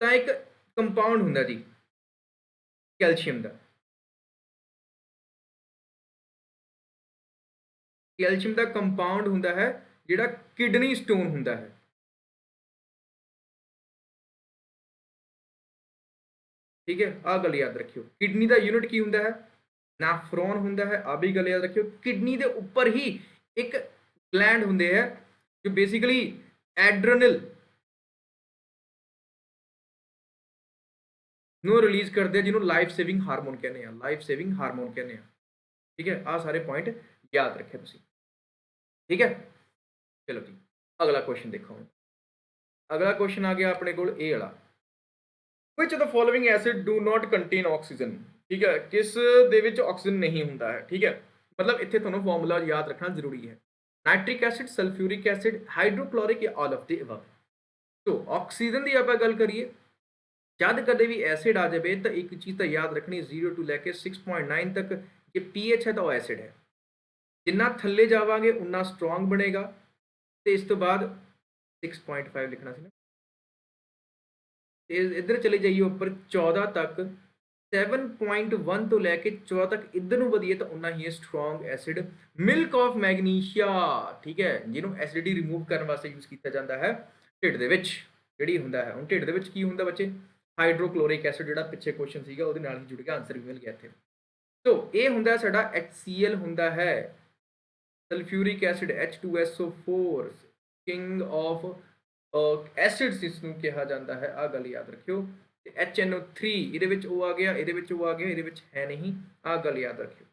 ਤਾਂ ਇੱਕ ਕੰਪਾਊਂਡ ਹੁੰਦਾ ਜੀ ਕੈਲਸ਼ੀਅਮ ਦਾ। ਕੈਲਸ਼ੀਅਮ ਦਾ ਕੰਪਾਊਂਡ ਹੁੰਦਾ ਹੈ ਜਿਹੜਾ ਕਿਡਨੀ ਸਟੋਨ ਹੁੰਦਾ ਹੈ। ਠੀਕ ਹੈ। ਆਹ ਗੱਲ ਯਾਦ ਰੱਖਿਓ। ਕਿਡਨੀ ਦਾ ਯੂਨਿਟ ਕੀ ਹੁੰਦਾ ਹੈ? ਨੈਫਰੋਨ ਹੁੰਦਾ है। आ भी गल याद रखियो। किडनी के उपर ही एक ग्लैंड होंगे है जो बेसिकली एड्रेनल ਨੂੰ ਰਿਲੀਜ਼ ਕਰਦੇ ਆ ਜਿਹਨੂੰ ਲਾਈਫ ਸੇਵਿੰਗ ਹਾਰਮੋਨ ਕਹਿੰਦੇ ਆ, ਲਾਈਫ ਸੇਵਿੰਗ ਹਾਰਮੋਨ ਕਹਿੰਦੇ ਆ। ਠੀਕ ਹੈ, ਆ ਸਾਰੇ ਪੁਆਇੰਟ ਯਾਦ ਰੱਖਿਓ ਤੁਸੀਂ। ਠੀਕ ਹੈ, ਚਲੋ ਜੀ ਅਗਲਾ ਕੁਐਸਚਨ ਦੇਖੋ। ਅਗਲਾ ਕੁਐਸਚਨ ਆ ਗਿਆ ਆਪਣੇ ਕੋਲ ਇਹ ਵਾਲਾ, which of the following acid do not contain oxygen। ਠੀਕ ਹੈ, ਕਿਸ ਦੇ ਵਿੱਚ ਆਕਸੀਜਨ ਨਹੀਂ ਹੁੰਦਾ ਹੈ। ਠੀਕ ਹੈ, ਮਤਲਬ ਇੱਥੇ ਤੁਹਾਨੂੰ ਫਾਰਮੂਲਾ ਯਾਦ ਰੱਖਣਾ ਜ਼ਰੂਰੀ ਹੈ। ਨਾਈਟ੍ਰਿਕ ਐਸਿਡ, ਸਲਫਿਊਰਿਕ ਐਸਿਡ, ਹਾਈਡਰੋਕਲੋਰਿਕ ਜਾਂ all of the above. So oxygen ਦੀ ਆਪਾਂ ਗੱਲ ਕਰੀਏ, ਜਦ ਕਦੇ ਵੀ ਐਸਿਡ ਆ ਜਾਵੇ ਤਾਂ ਇੱਕ ਚੀਜ਼ ਤਾਂ ਯਾਦ ਰੱਖਣੀ, 0 ਤੋਂ ਲੈ ਕੇ 6.9 ਤੱਕ ਜੇ ਪੀਐਚ ਹੈ ਤਾਂ ਉਹ ਐਸਿਡ ਹੈ। ਜਿੰਨਾ ਥੱਲੇ ਜਾਵਾਂਗੇ ਉਨਾ ਸਟਰੋਂਗ ਬਣੇਗਾ। ਤੇ ਇਸ ਤੋਂ ਬਾਅਦ 6.5 ਲਿਖਣਾ ਸੀ ਨਾ, ਤੇ ਇੱਧਰ ਚਲੇ ਜਾਈਏ ਉੱਪਰ 14 ਤੱਕ, 7.1 ਤੋਂ ਲੈ ਕੇ 14 ਤੱਕ ਇੱਧਰ ਨੂੰ ਵਧੀਏ ਤਾਂ ਉਨਾ ਹੀ ਸਟਰੋਂਗ ਐਸਿਡ। ਮਿਲਕ ਆਫ ਮੈਗਨੀਸ਼ੀਆ, ਠੀਕ ਹੈ, ਜਿਹਨੂੰ ਐਸਿਡਿਟੀ ਰਿਮੂਵ ਕਰਨ ਵਾਸਤੇ ਯੂਜ਼ ਕੀਤਾ ਜਾਂਦਾ ਹੈ ਢਿੱਡ ਦੇ ਵਿੱਚ, ਜਿਹੜੀ ਹੁੰਦਾ ਹੈ। ਹੁਣ ਢਿੱਡ ਦੇ ਵਿੱਚ ਕੀ ਹੁੰਦਾ ਬੱਚੇ, ਹਾਈਡਰੋਕਲੋਰਿਕ ਐਸਿਡ, ਜਿਹੜਾ ਪਿੱਛੇ ਕੁਐਸਚਨ ਸੀਗਾ ਉਹਦੇ ਨਾਲ ਹੀ ਜੁੜ ਗਿਆ, ਆਨਸਰ ਵੀ ਮਿਲ ਗਿਆ ਇੱਥੇ। ਸੋ ਇਹ ਹੁੰਦਾ ਸਾਡਾ HCl ਹੁੰਦਾ ਹੈ, sulphuric acid H2SO4, king of acids ਇਸ ਨੂੰ ਕਿਹਾ ਜਾਂਦਾ ਹੈ, ਆ ਗੱਲ ਯਾਦ ਰੱਖਿਓ। ਤੇ HNO3 ਇਹਦੇ ਵਿੱਚ ਉਹ ਆ ਗਿਆ, ਇਹਦੇ ਵਿੱਚ ਉਹ ਆ ਗਿਆ, ਇਹਦੇ ਵਿੱਚ ਹੈ ਨਹੀਂ, ਆ ਗੱਲ ਯਾਦ ਰੱਖਿਓ।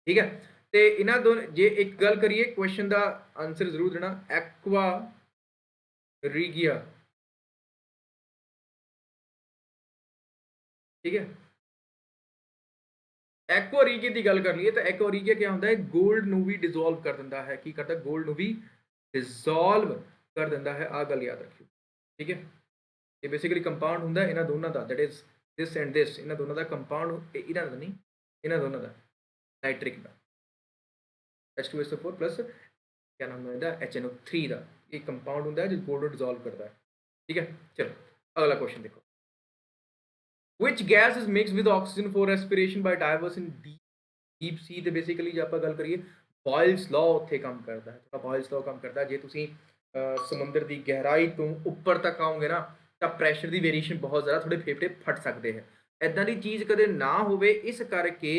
ਠੀਕ ਹੈ, ਤੇ ਇਹਨਾਂ ਦੋਨੋਂ ਜੇ ਇੱਕ ਗੱਲ ਕਰੀਏ ਕੁਐਸਚਨ ਦਾ ਆਨਸਰ ਜ਼ਰੂਰ ਦੇਣਾ, ਐਕਵਾ ਰੀਗੀਆ। ਠੀਕ ਹੈ, ਐਕਵਾ ਰੀਗੀਆ ਦੀ ਗੱਲ ਕਰ ਲਈਏ ਤਾਂ ਐਕਵਾ ਰੀਗੀਆ ਕੀ ਹੁੰਦਾ ਹੈ, ਗੋਲਡ ਨੂੰ ਵੀ ਡਿਸੋਲਵ ਕਰ ਦਿੰਦਾ ਹੈ। ਕੀ ਕਰਦਾ, ਗੋਲਡ ਨੂੰ ਵੀ ਡਿਸੋਲਵ ਕਰ ਦਿੰਦਾ ਹੈ, ਆ ਗੱਲ ਯਾਦ ਰੱਖਿਓ। ਠੀਕ ਹੈ, ਇਹ ਬੇਸਿਕਲੀ ਕੰਪਾਊਂਡ ਹੁੰਦਾ ਇਹਨਾਂ ਦੋਨਾਂ ਦਾ, that is this and this, ਇਹਨਾਂ ਦੋਨਾਂ ਦਾ ਕੰਪਾਊਂਡ, ਇਹਨਾਂ ਦਾ ਨਹੀਂ, ਇਹਨਾਂ ਦੋਨਾਂ ਦਾ, ਨਾਈਟ੍ਰਿਕ ਦਾ H2SO4 ਪਲੱਸ ਕਿਆ ਨਾਮ ਹੈ ਇਹਦਾ HNO3 ਦਾ, ਇਹ ਕੰਪਾਊਂਡ ਹੁੰਦਾ ਹੈ ਜੋ ਗੋਲਡ ਨੂੰ ਡਿਸੋਲਵ ਕਰਦਾ ਹੈ। ਠੀਕ ਹੈ, ਚਲੋ ਅਗਲਾ ਕੁਐਸਚਨ ਦੇਖੋ, which gas is mixed with oxygen for respiration by divers in deep sea। ਤੇ ਬੇਸਿਕਲੀ ਜੇ ਆਪਾਂ ਗੱਲ ਕਰੀਏ ਬੋਇਲਸ ਲਾਅ ਉੱਥੇ ਕੰਮ ਕਰਦਾ ਹੈ, ਥੋੜਾ ਬੋਇਲਸ ਲਾਅ ਕੰਮ ਕਰਦਾ ਹੈ। ਜੇ ਤੁਸੀਂ ਸਮੁੰਦਰ ਦੀ ਗਹਿਰਾਈ ਤੋਂ ਉੱਪਰ ਤੱਕ ਆਓਗੇ ਨਾ ਤਾਂ ਪ੍ਰੈਸ਼ਰ ਦੀ ਵੇਰੀਏਸ਼ਨ ਬਹੁਤ ਜ਼ਿਆਦਾ, ਥੋੜੇ ਫੇਫੜੇ ਫਟ ਸਕਦੇ ਹੈ। ਇਦਾਂ ਦੀ ਚੀਜ਼ ਕਦੇ ਨਾ ਹੋਵੇ, ਇਸ ਕਰਕੇ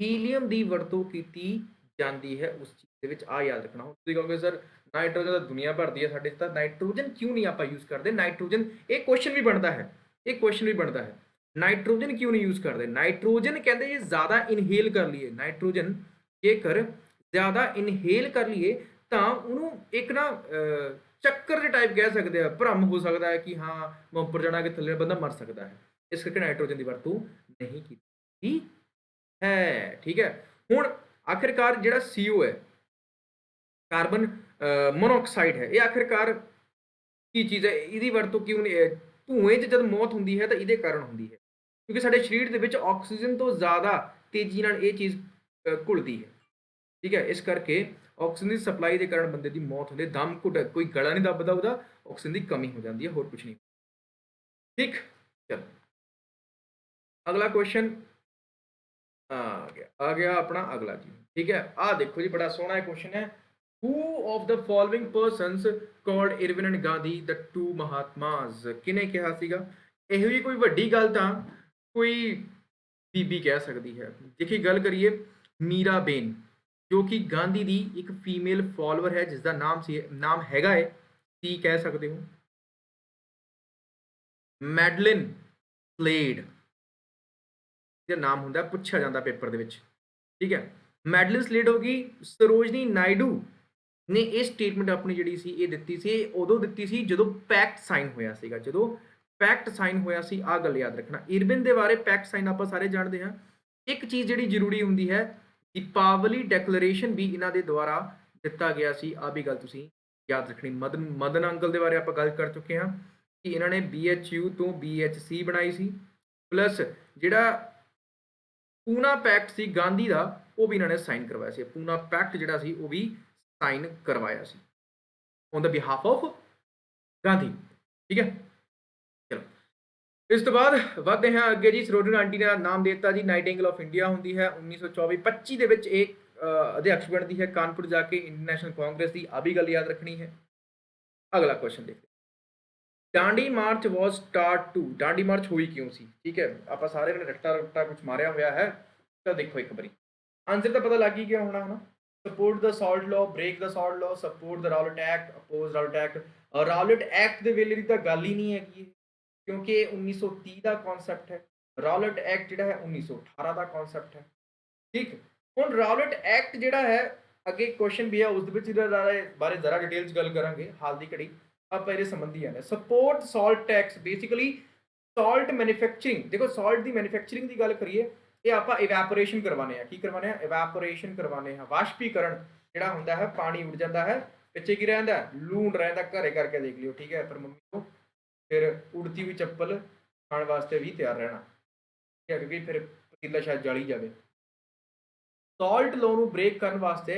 ਹੀਲੀਅਮ ਦੀ ਵਰਤੋਂ ਕੀਤੀ ਜਾਂਦੀ ਹੈ ਉਸ ਚੀਜ਼ ਦੇ ਵਿੱਚ, ਆ ਯਾਦ ਰੱਖਣਾ। ਹੁਣ ਤੁਸੀਂ ਕਹੋਗੇ ਸਰ ਨਾਈਟ੍ਰੋਜਨ ਤਾਂ ਦੁਨੀਆ ਭਰ ਦੀ ਹੈ ਸਾਡੇ, ਤਾਂ ਨਾਈਟ੍ਰੋਜਨ ਕਿਉਂ ਨਹੀਂ ਆਪਾਂ ਯੂਜ਼ ਕਰਦੇ ਨਾਈਟ੍ਰੋਜਨ, ਇਹ ਕੁਐਸਚਨ ਵੀ ਬਣਦਾ ਹੈ, ਇਹ ਕੁਐਸਚਨ ਵੀ ਬਣਦਾ ਹੈ, ਨਾਈਟ੍ਰੋਜਨ ਕਿਉਂ ਨਹੀਂ ਯੂਜ਼ ਕਰਦੇ। ਨਾਈਟ੍ਰੋਜਨ ਕਹਿੰਦੇ ਜੇ ਜ਼ਿਆਦਾ ਇਨਹੇਲ ਕਰ ਲਈਏ, ਨਾਈਟ੍ਰੋਜਨ ਜੇਕਰ ਜ਼ਿਆਦਾ ਇਨਹੇਲ ਕਰ ਲਈਏ ਤਾਂ ਉਹਨੂੰ ਇੱਕ ਨਾ ਚੱਕਰ ਦੇ ਟਾਈਪ ਕਹਿ ਸਕਦੇ ਆ, ਭਰਮ ਹੋ ਸਕਦਾ ਹੈ ਕਿ ਹਾਂ ਮੈਂ ਉੱਪਰ ਜਾਣਾ ਕਿ ਥੱਲੇ ਬੰਦਾ ਮਰ ਸਕਦਾ ਹੈ, ਇਸ ਕਰਕੇ ਨਾਈਟ੍ਰੋਜਨ ਦੀ ਵਰਤੋਂ ਨਹੀਂ ਕੀਤੀ ਹੈ। ਠੀਕ ਹੈ, ਹੁਣ ਆਖਿਰਕਾਰ ਜਿਹੜਾ CO ਹੈ, ਕਾਰਬਨ ਮੋਨੋਆਕਸਾਈਡ ਹੈ, ਇਹ ਆਖਿਰਕਾਰ ਕੀ ਚੀਜ਼ ਹੈ, ਇਹਦੀ ਵਰਤੋਂ ਕਿਉਂ ਨਹੀਂ, ਧੂਏ 'ਚ ਜਦ ਮੌਤ ਹੁੰਦੀ ਹੈ ਤਾਂ ਇਹਦੇ ਕਾਰਨ ਹੁੰਦੀ ਹੈ, ਕਿਉਂਕਿ ਸਾਡੇ ਸਰੀਰ ਦੇ ਵਿੱਚ ਆਕਸੀਜਨ ਤੋਂ ਜ਼ਿਆਦਾ ਤੇਜ਼ੀ ਨਾਲ ਇਹ ਚੀਜ਼ ਘੁਲਦੀ ਹੈ। ਠੀਕ ਹੈ, ਇਸ ਕਰਕੇ ਆਕਸੀਜਨ ਦੀ ਸਪਲਾਈ ਦੇ ਕਾਰਨ ਬੰਦੇ ਦੀ ਮੌਤ ਹੁੰਦੀ, ਦਮ ਘੁੱਟ, ਕੋਈ ਗਲਾ ਨਹੀਂ ਦੱਬਦਾ ਉਹਦਾ, ਆਕਸੀਜਨ ਦੀ ਕਮੀ ਹੋ ਜਾਂਦੀ ਹੈ, ਹੋਰ ਕੁਝ ਨਹੀਂ। ਠੀਕ, ਚਲੋ ਅਗਲਾ ਕੁਐਸਚਨ ਆ ਗਿਆ ਆਪਣਾ ਅਗਲਾ ਜੀ। ਠੀਕ ਹੈ, ਆ ਦੇਖੋ ਜੀ ਬੜਾ ਸੋਹਣਾ ਕੁਐਸਚਨ ਹੈ, who of the following persons called Irvin and Gandhi the two Mahatmas। ਕਿਹਨੇ ਕਿਹਾ ਸੀਗਾ, ਇਹੋ ਜਿਹੀ ਕੋਈ ਵੱਡੀ ਗੱਲ ਤਾਂ ਕੋਈ ਬੀਬੀ ਕਹਿ ਸਕਦੀ ਹੈ। ਦੇਖੀ ਗੱਲ ਕਰੀਏ ਮੀਰਾ ਬੇਨ, ਜੋ ਕਿ ਗਾਂਧੀ ਦੀ ਇੱਕ ਫੀਮੇਲ ਫਾਲੋਅਰ ਹੈ, ਜਿਸ ਦਾ ਨਾਮ ਹੈਗਾ ਹੈ, ਕੀ ਕਹਿ ਸਕਦੇ ਹੋ, ਮੈਡਲਿਨ ਸਲੇਡ, ਇਹਦਾ ਨਾਮ ਹੁੰਦਾ, ਪੁੱਛਿਆ ਜਾਂਦਾ ਪੇਪਰ ਦੇ ਵਿੱਚ। ਠੀਕ ਹੈ, ਮੈਡਲਿਨ ਸਲੇਡ ਹੋ ਗਈ। ਸਰੋਜਨੀ ਨਾਇਡੂ ਨੇ ਇਹ ਸਟੇਟਮੈਂਟ ਆਪਣੀ ਜਿਹੜੀ ਸੀ ਇਹ ਦਿੱਤੀ ਸੀ, ਉਦੋਂ ਦਿੱਤੀ ਸੀ ਜਦੋਂ ਪੈਕਟ ਸਾਈਨ ਹੋਇਆ ਸੀਗਾ, ਜਦੋਂ ਪੈਕਟ ਸਾਈਨ ਹੋਇਆ ਸੀ, ਆ ਗੱਲ ਯਾਦ ਰੱਖਣਾ। ਇਰਵਿਨ ਦੇ ਬਾਰੇ ਪੈਕਟ ਸਾਈਨ ਆਪਾਂ ਸਾਰੇ ਜਾਣਦੇ ਹਾਂ। ਇੱਕ ਚੀਜ਼ ਜਿਹੜੀ ਜ਼ਰੂਰੀ ਹੁੰਦੀ ਹੈ, ਦੀਪਾਵਲੀ ਡੈਕਲੇਰੇਸ਼ਨ ਵੀ ਇਹਨਾਂ ਦੇ ਦੁਆਰਾ ਦਿੱਤਾ ਗਿਆ ਸੀ, ਆ ਵੀ ਗੱਲ ਤੁਸੀਂ ਯਾਦ ਰੱਖਣੀ। ਮਦਨ ਅੰਕਲ ਦੇ ਬਾਰੇ ਆਪਾਂ ਗੱਲ ਕਰ ਚੁੱਕੇ ਹਾਂ ਕਿ ਇਹਨਾਂ ਨੇ BHU ਤੋਂ BHC ਬਣਾਈ ਸੀ, ਪਲੱਸ ਜਿਹੜਾ ਪੂਨਾ ਪੈਕਟ ਸੀ ਗਾਂਧੀ ਦਾ, ਉਹ ਵੀ ਇਹਨਾਂ ਨੇ ਸਾਈਨ ਕਰਵਾਇਆ ਸੀ। ਪੂਨਾ ਪੈਕਟ ਜਿਹੜਾ ਸੀ ਉਹ ਵੀ ਸਾਈਨ ਕਰਵਾਇਆ ਸੀ on the behalf of Gandhi. ਠੀਕ ਹੈ, ਚਲੋ ਇਸ ਤੋਂ ਬਾਅਦ ਵਧਦੇ ਹਾਂ ਅੱਗੇ ਜੀ। ਸਰੋਜਨੀ ਆਂਟੀ ਨੇ ਨਾਮ ਦੇ ਦਿੱਤਾ ਜੀ ਨਾਈਟਿੰਗੇਲ ਆਫ ਇੰਡੀਆ ਹੁੰਦੀ ਹੈ 1924-25 ਦੇ ਵਿੱਚ ਇਹ ਅਧਿਆਕਸ਼ ਬਣਦੀ ਹੈ ਕਾਨਪੁਰ ਜਾ ਕੇ ਇੰਡੀਅਨ ਨੈਸ਼ਨਲ ਕਾਂਗਰਸ ਦੀ, ਆ ਵੀ ਗੱਲ ਯਾਦ ਰੱਖਣੀ ਹੈ। ਅਗਲਾ ਕੁਐਸਚਨ ਦੇਖਦੇ, Dandi march was start to, Dandi march ਹੋਈ ਕਿਉਂ ਸੀ। ਠੀਕ ਹੈ, ਆਪਾਂ ਸਾਰੇ ਨੇ ਰੱਟਾ ਕੁਝ ਮਾਰਿਆ ਹੋਇਆ ਹੈ, ਤਾਂ ਦੇਖੋ ਇੱਕ ਵਾਰੀ ਆਨਸਰ ਤਾਂ ਪਤਾ ਲੱਗ ਹੀ ਗਿਆ ਹੋਣਾ ਹਨਾ। ਸਪੋਰਟ ਦਾ ਸਾਲਟ ਲਾਅ, ਬ੍ਰੇਕ ਦਾ ਸਾਲਟ ਲਾਅ, ਸਪੋਰਟ ਦਾ ਰਾਉਲਟ ਐਕਟ, ਅਪੋਜ਼ ਰਾਉਲਟ ਐਕਟ। ਰਾਉਲਟ ਐਕਟ ਦੇ ਵੇਲੇ ਦੀ ਤਾਂ ਗੱਲ ਹੀ ਨਹੀਂ ਹੈਗੀ, क्योंकि 1930 का कॉन्सैप्ट है। रॉलेट एक्ट जिहड़ा है 1918 का कॉन्सैप्ट है। ठीक, हुण रॉलेट एक्ट जिहड़ा है अगे क्वेश्चन भी है उस दे विच बारे जरा डिटेल च गल करांगे हाल दी घड़ी। ਆਪਾਂ ਇਹਦੇ ਸੰਬੰਧੀ ਆਨੇ support salt tax basically salt manufacturing देखो ਸਾਲਟ ਦੀ ਮੈਨੂਫੈਕਚਰਿੰਗ ਦੀ ਗੱਲ ਕਰੀਏ ਇਹ ਆਪਾਂ ਇਵੈਪੋਰੇਸ਼ਨ ਕਰਵਾਨੇ ਆ ਕੀ ਕਰਵਾਨੇ ਆ ਇਵੈਪੋਰੇਸ਼ਨ ਕਰਵਾਨੇ ਆ ਵਾਸ਼ਪੀਕਰਨ ਜਿਹੜਾ ਹੁੰਦਾ ਹੈ ਪਾਣੀ ਉੱਡ ਜਾਂਦਾ ਹੈ ਪਿੱਛੇ ਕੀ ਰਹਿੰਦਾ ਲੂਣ ਰਹਿੰਦਾ ਘਰੇ ਕਰਕੇ ਦੇਖ ਲਿਓ ਠੀਕ ਹੈ ਪਰ ਮੰਮੀ को फिर उड़ती हुई चप्पल खाने वास्ते भी तैयार रहना ठीक है क्योंकि फिर पतीला शायद जल ही जाए सॉल्ट लॉ ਨੂੰ ब्रेक ਕਰਨ ਵਾਸਤੇ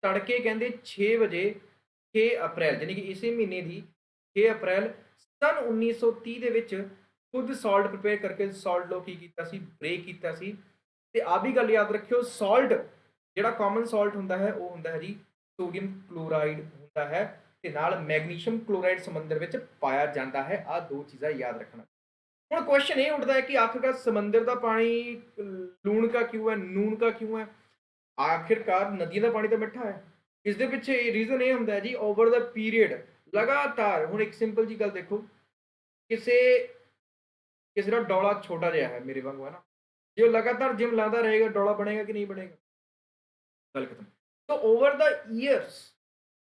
ਤੜਕੇ ਕਹਿੰਦੇ 6 ਵਜੇ 6 ਅਪ੍ਰੈਲ ਯਾਨੀ ਕਿ ਇਸੇ ਮਹੀਨੇ ਦੀ 6 ਅਪ੍ਰੈਲ ਸਨ 1930 ਦੇ ਵਿੱਚ ਖੁਦ ਸਾਲਟ ਪ੍ਰਿਪੇਅਰ ਕਰਕੇ ਸਾਲਟ ਲੋ ਕੀ ਕੀਤਾ ਸੀ ਬ੍ਰੇਕ ਕੀਤਾ ਸੀ ਤੇ ਆ ਵੀ ਗੱਲ ਯਾਦ ਰੱਖਿਓ ਸਾਲਟ ਜਿਹੜਾ ਕਾਮਨ ਸਾਲਟ ਹੁੰਦਾ ਹੈ ਉਹ ਹੁੰਦਾ ਹੈ ਜੀ ਸੋਡੀਅਮ ਕਲੋਰਾਈਡ ਹੁੰਦਾ ਹੈ ਤੇ ਨਾਲ ਮੈਗਨੀਸ਼ੀਅਮ ਕਲੋਰਾਈਡ ਸਮੁੰਦਰ ਵਿੱਚ ਪਾਇਆ ਜਾਂਦਾ ਹੈ ਆ ਦੋ ਚੀਜ਼ਾਂ ਯਾਦ ਰੱਖਣਾ ਹੁਣ क्वेश्चन ये उठता है कि आखिरकार समंदर का पानी लूण का क्यों है नून का क्यों है आखिरकार नदियों का पानी तो मिठा है इस दे पिछे रीजन ये होंगे जी ओवर द पीरियड लगातार हूँ एक सिंपल जी गल देखो किसी किसी का डोला छोटा जहा है मेरे वांगू है ना जो लगातार जिम लाता रहेगा डोला बनेगा कि नहीं बनेगा गल खत्म तो ओवर द ईयर्स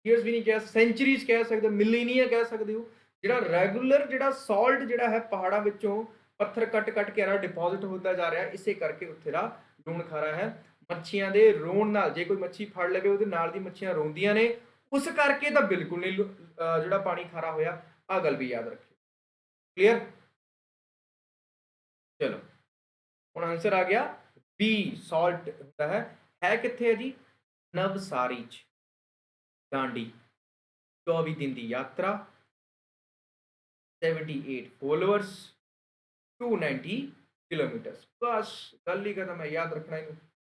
भी नहीं कह सेंचुरीज कह सकते मिलीनियर कह सकते हो ਜਿਹੜਾ ਰੈਗੂਲਰ ਜਿਹੜਾ ਸਾਲਟ ਜਿਹੜਾ ਹੈ ਪਹਾੜਾਂ ਵਿੱਚੋਂ ਪੱਥਰ ਕੱਟ ਕੇ ਆ ਡਿਪੋਜ਼ਿਟ ਹੁੰਦਾ ਜਾ ਰਿਹਾ ਇਸੇ ਕਰਕੇ ਉੱਥੇ ਦਾ ਲੂਣ ਖਾਰਾ ਹੈ ਮੱਛੀਆਂ ਦੇ ਰੋਣ ਨਾਲ ਜੇ ਕੋਈ ਮੱਛੀ ਫੜ ਲਵੇ ਉਹਦੇ ਨਾਲ ਦੀ ਮੱਛੀਆਂ ਰੋਂਦੀਆਂ ਨੇ ਉਸ ਕਰਕੇ ਤਾਂ ਬਿਲਕੁਲ ਨਹੀਂ ਜਿਹੜਾ ਪਾਣੀ ਖਾਰਾ ਹੋਇਆ ਆ ਗੱਲ ਵੀ ਯਾਦ ਰੱਖਿਓ ਕਲੀਅਰ ਚਲੋ ਹੁਣ ਆਨਸਰ ਆ ਗਿਆ ਬੀ ਸਾਲਟ ਹੁੰਦਾ ਹੈ ਕਿੱਥੇ ਹੈ ਜੀ ਨਵਸਾਰੀ ਚ ਡਾਂਡੀ 24 ਦਿਨ ਦੀ ਯਾਤਰਾ 78 फॉलोअर्स 290 किलोमीटर बस गल ही खत्म है याद रखना ही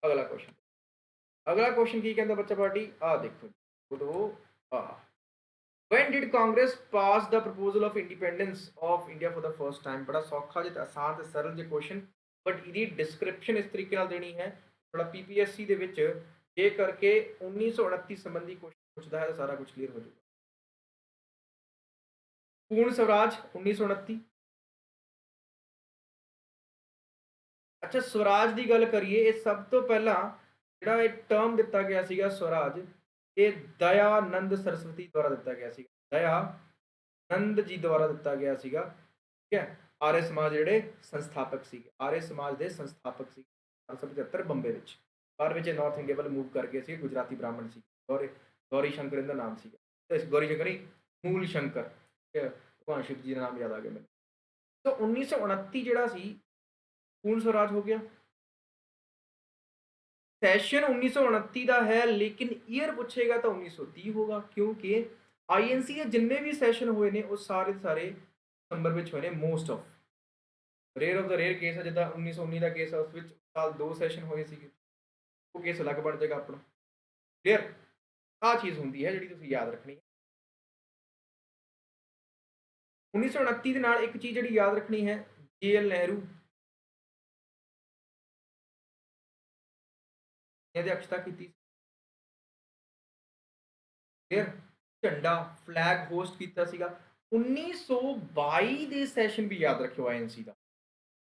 अगला क्वेश्चन की कहता बच्चा पार्टी आ देखो तो when did congress pass the proposal of independence of india for the first time बड़ा सौखा जिहा आसान ते सरल जिहा क्वेश्चन बट इहदी डिस्क्रिप्शन इस तरीके नाल देनी है थोड़ा पीपीएससी दे विच ये करके 1929 संबंधी क्वेश्चन पूछता है तो सारा कुछ क्लियर हो जाएगा पूर्ण स्वराज 1929 अच्छा स्वराज की गल करिए ये सब तो पहला ਜਿਹੜਾ ਇਹ ਟਰਮ ਦਿੱਤਾ ਗਿਆ ਸੀਗਾ स्वराज ਇਹ दयानंद सरस्वती द्वारा ਦਿੱਤਾ ਗਿਆ ਸੀਗਾ दयानंद जी द्वारा ਦਿੱਤਾ ਗਿਆ ਸੀਗਾ ਠੀਕ ਹੈ ਆर्य समाज ਜਿਹੜੇ ਸੰਸਥਾਪਕ ਸੀਗੇ ਆर्य समाज ਦੇ ਸੰਸਥਾਪਕ ਸੀ 1875 ਬੰਬੇ ਵਿੱਚ ਬਾਅਦ ਵਿੱਚ ਨਾਰਥ ਇੰਡੀਆ ਵੱਲ ਮੂਵ ਕਰ ਗਏ ਸੀ ਗੁਜਰਾਤੀ ਬ੍ਰਾਹਮਣ ਸੀ ਗੌਰੀ ਸ਼ੰਕਰ ਇਹਦਾ ਨਾਮ ਸੀਗਾ ਤੇ ਗੌਰੀ ਸ਼ੰਕਰ ਨਹੀਂ ਮੂਲ ਸ਼ੰਕਰ भगवान शिव जी का नाम याद आ गया मैंने तो 1929 ਜਿਹੜਾ ਸੀ पूर्ण स्वराज हो गया सैशन 1929 ਦਾ है लेकिन ईयर पूछेगा तो 1930 होगा क्योंकि आईएनसी के जिन्ने भी सैशन हुए ने वो सारे दिसंबर में हुए ने most of rare of the rare case है जिदा 1919 का केस है उस विच साल 2 सैशन होए सी वो केस अलग बन जाएगा अपना क्लियर आ चीज़ होंगी है जी तुसीं याद रखनी है 1929 ਦੇ ਨਾਲ ਇੱਕ ਚੀਜ਼ ਜਿਹੜੀ ਯਾਦ ਰੱਖਣੀ ਹੈ ਜੇਐਲ ਨਹਿਰੂ ਇਹਦੇ ਅਕਸ਼ਤਾ ਕੀਤੀ ਫਿਰ ਝੰਡਾ ਫਲੈਗ ਹੋਸਟ ਕੀਤਾ ਸੀਗਾ 1922 ਦੇ ਸੈਸ਼ਨ ਵੀ ਯਾਦ ਰੱਖਿਓ ਆਈਐਨਸੀ ਦਾ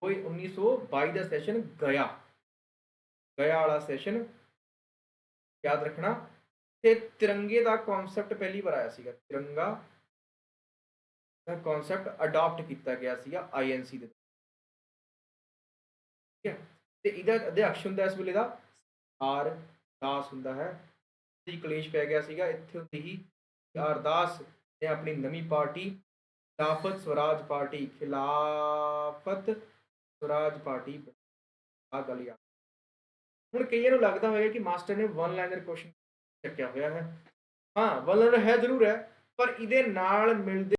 ਕੋਈ 1922 ਦਾ ਸੈਸ਼ਨ ਗਿਆ ਵਾਲਾ ਸੈਸ਼ਨ ਯਾਦ ਰੱਖਣਾ ਤੇ ਤਿਰੰਗੇ ਦਾ ਕਨਸੈਪਟ ਪਹਿਲੀ ਵਾਰ ਆਇਆ ਸੀਗਾ ਤਿਰੰਗਾ ਦਾ ਕਨਸੈਪਟ ਅਡਾਪਟ ਕੀਤਾ ਗਿਆ ਸੀਗਾ ਆਈਐਨਸੀ ਦੇ ਠੀਕ ਹੈ ਤੇ ਇਹਦਾ ਅਧਿਆਕਸ਼ ਹੁੰਦਾ ਇਸ ਵੇਲੇ ਦਾ ਆਰ ਦਾਸ ਹੁੰਦਾ ਹੈ ਜੀ ਕਲੇਸ਼ ਪੈ ਗਿਆ ਸੀਗਾ ਇੱਥੇ ਹੁੰਦੀ ਹੀ ਆਰ ਦਾਸ ਨੇ ਆਪਣੀ ਨਵੀਂ ਪਾਰਟੀ ਖਿਲਾਫਤ ਸਵਰਾਜ ਪਾਰਟੀ ਆ ਗੱਲ ਯਾਦ ਹੁਣ ਕਈਆਂ ਨੂੰ ਲੱਗਦਾ ਹੋਏਗਾ ਕਿ ਮਾਸਟਰ ਨੇ ਵਨ ਲਾਈਨਰ ਕੁਐਸਚਨ ਚੱਕਿਆ ਹੋਇਆ ਹੈ ਹਾਂ ਵਨ ਲਾਈਨਰ ਹੈ ਜ਼ਰੂਰ ਹੈ ਪਰ ਇਹਦੇ ਨਾਲ ਮਿਲਦੇ